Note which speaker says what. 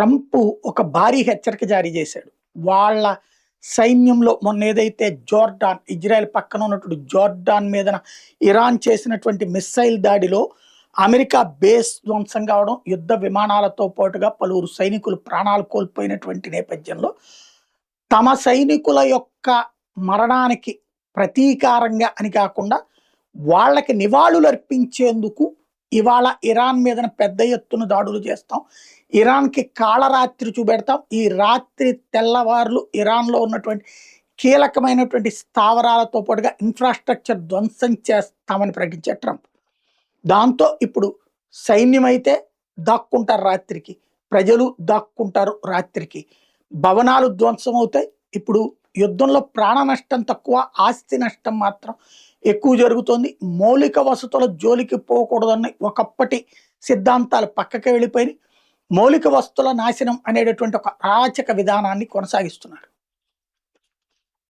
Speaker 1: Trump ఒక భారీ హెచ్చరిక జారీ చేశాడు. వాళ్ళ సైన్యంలో మొన్న ఏదైతే జోర్డాన్, ఇజ్రాయెల్ పక్కన ఉన్నటువంటి జోర్డాన్ మీదన ఇరాన్ చేసినటువంటి మిస్సైల్ దాడిలో అమెరికా బేస్ ధ్వంసం కావడం, యుద్ధ విమానాలతో పాటుగా పలువురు సైనికులు ప్రాణాలు కోల్పోయినటువంటి నేపథ్యంలో తమ సైనికుల యొక్క మరణానికి ప్రతీకారంగా అని కాకుండా వాళ్ళకి నివాళులు అర్పించేందుకు ఇవాళ ఇరాన్ మీదన పెద్ద ఎత్తున దాడులు చేస్తాం, ఇరాన్కి కాళరాత్రి చూపెడతాం, ఈ రాత్రి తెల్లవారులు ఇరాన్లో ఉన్నటువంటి కీలకమైనటువంటి స్థావరాలతో పాటుగా ఇన్ఫ్రాస్ట్రక్చర్ ధ్వంసం చేస్తామని ప్రకటించారు ట్రంప్. దాంతో ఇప్పుడు సైన్యం అయితే దాక్కుంటారు రాత్రికి, ప్రజలు దాక్కుంటారు రాత్రికి, భవనాలు ధ్వంసం అవుతాయి. ఇప్పుడు యుద్ధంలో ప్రాణ నష్టం తక్కువ, ఆస్తి నష్టం మాత్రం ఎక్కువ జరుగుతోంది. మౌలిక వసతుల జోలికి పోకూడదన్న ఒకప్పటి సిద్ధాంతాలు పక్కకి వెళ్ళిపోయి మౌలిక వసతుల నాశనం అనేటటువంటి ఒక అరాచక విధానాన్ని కొనసాగిస్తున్నారు.